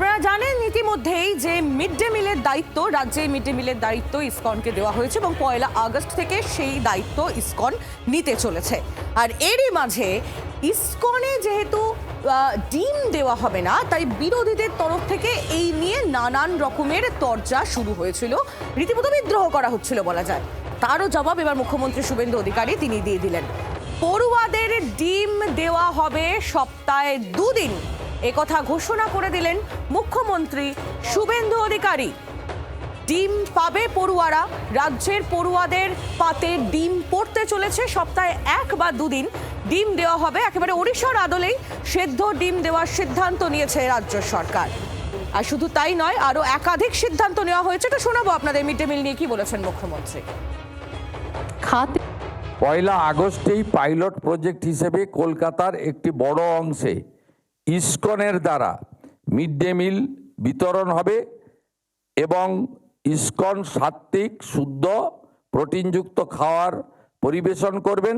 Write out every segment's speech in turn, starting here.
আপনারা জানেন ইতিমধ্যেই যে মিড ডে মিলের দায়িত্ব, রাজ্যে মিড ডে মিলের দায়িত্ব ইসকনকে দেওয়া হয়েছে এবং 1 আগস্ট থেকে সেই দায়িত্ব ইসকন নিতে চলেছে। আর এরই মাঝে ইসকনে যেহেতু ডিম দেওয়া হবে না, তাই বিরোধীদের তরফ থেকে এই নিয়ে নানান রকমের তরজা শুরু হয়েছিল, রীতিমতো বিদ্রোহ করা হচ্ছিল বলা যায়। তারও জবাব এবার মুখ্যমন্ত্রী শুভেন্দু অধিকারী তিনি দিয়ে দিলেন। পড়ুয়াদের ডিম দেওয়া হবে সপ্তাহে 2 দিন, একথা ঘোষণা করে দিলেন মুখ্যমন্ত্রী শুভেন্দু অধিকারী। ডিম পাবে পড়ুয়ারা, রাজ্যের পড়ুয়াদের পাতে ডিম পড়তে চলেছে। সপ্তাহে 1 বা 2 দিন ডিম দেওয়া হবে। একেবারে ওড়িশার আদলেই সেদ্ধ ডিম দেওয়ার সিদ্ধান্ত নিয়েছে রাজ্য সরকার। আর শুধু তাই নয়, আরো একাধিক সিদ্ধান্ত নেওয়া হয়েছে। তো শোনাবো আপনাদের মিড ডে মিল নিয়ে কি বলেছেন মুখ্যমন্ত্রী। 1 আগস্টেই পাইলট প্রজেক্ট হিসেবে কলকাতার একটি বড় অংশে ইসকনের দ্বারা মিড ডে মিল বিতরণ হবে এবং ইসকন সাত্ত্বিক শুদ্ধ প্রোটিনযুক্ত খাবার পরিবেশন করবেন।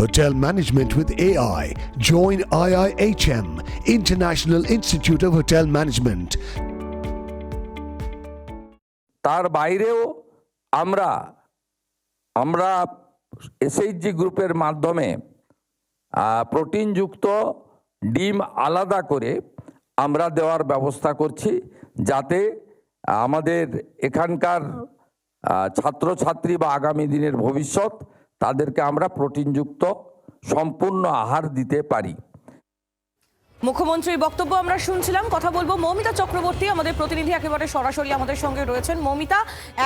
Hotel Management with AI. Join IIHM, International Institute of Hotel Management. তার বাইরেও আমরা এসএইচজি গ্রুপের মাধ্যমে প্রোটিনযুক্ত ডিম আলাদা করে আমরা দেওয়ার ব্যবস্থা করছি, যাতে আমাদের এখানকার ছাত্রছাত্রী বা আগামী দিনের ভবিষ্যৎ তাদেরকে আমরা প্রোটিনযুক্ত সম্পূর্ণ আহার দিতে পারি। মুখ্যমন্ত্রীর বক্তব্য আমরা শুনছিলাম। কথা বলবো মৌমিতা চক্রবর্তী, আমাদের প্রতিনিধি একেবারে সরাসরি আমাদের সঙ্গে রয়েছেন। মৌমিতা,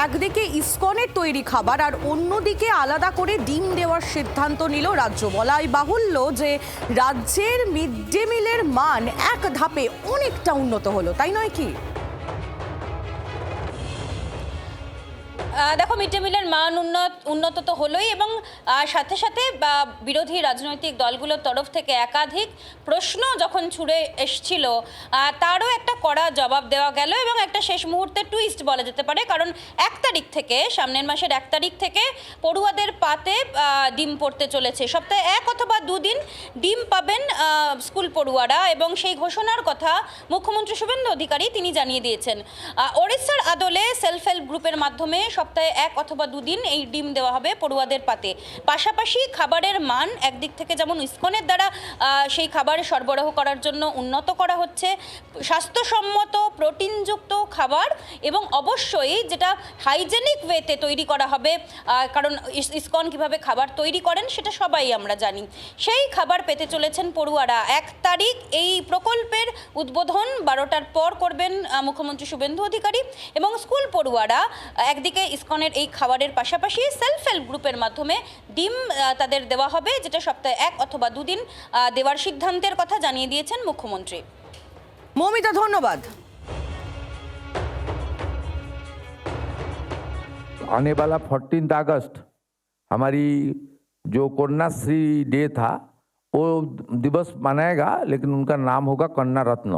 একদিকে ইসকনের তৈরি খাবার আর অন্যদিকে আলাদা করে ডিম দেওয়ার সিদ্ধান্ত নিল রাজ্য। বলাই বাহুল্য যে রাজ্যের মিড ডে মিলের মান এক ধাপে অনেকটা উন্নত হলো, তাই নয় কি? দেখো, মিড ডে মিলের মান উন্নত তো হলোই, এবং সাথে সাথে বিরোধী রাজনৈতিক দলগুলোর তরফ থেকে একাধিক প্রশ্ন যখন ছুড়ে এসছিল, তারও একটা কড়া জবাব দেওয়া গেল এবং একটা শেষ মুহূর্তে টুইস্ট বলা যেতে পারে। কারণ 1 তারিখ থেকে, সামনের মাসের 1 তারিখ থেকে পড়ুয়াদের পাতে ডিম পড়তে চলেছে। সপ্তাহে 1 অথবা 2 দিন ডিম পাবেন স্কুল পড়ুয়ারা, এবং সেই ঘোষণার কথা মুখ্যমন্ত্রী শুভেন্দু অধিকারী তিনি জানিয়ে দিয়েছেন। ওড়িশার আদলে সেলফ হেল্প গ্রুপের মাধ্যমে সপ্তাহে 1 অথবা 2 দিন এই ডিম দেওয়া হবে পড়ুয়াদের পাতে। পাশাপাশি খাবারের মান একদিক থেকে যেমন ইসকনের দ্বারা সেই খাবার সরবরাহ করার জন্য উন্নত করা হচ্ছে, স্বাস্থ্যসম্মত প্রোটিনযুক্ত খাবার, এবং অবশ্যই যেটা হাইজেনিক ওয়েতে তৈরি করা হবে, কারণ ইসকন কিভাবে খাবার তৈরি করেন সেটা সবাই আমরা জানি। সেই খাবার পেতে চলেছেন পড়ুয়ারা। 1 তারিখ এই প্রকল্পের উদ্বোধন 12টার পর করবেন মুখ্যমন্ত্রী শুভেন্দু অধিকারী, এবং স্কুল পড়ুয়ারা একদিকে ইসকনের এই খাবারের পাশাপাশি সেলফ হেল্প গ্রুপের মাধ্যমে ডিম তাদের দেওয়া হবে, যেটা সপ্তাহে 1 অথবা 2 দিন দেওয়ার সিদ্ধান্তের কথা জানিয়ে দিয়েছেন মুখ্যমন্ত্রী। মৌমিতা, ধন্যবাদ। आने वाला 14 अगस्त हमारी जो कन्याश्री डे था वो दिवस मनाएगा, लेकिन उनका नाम होगा कन्या रत्न।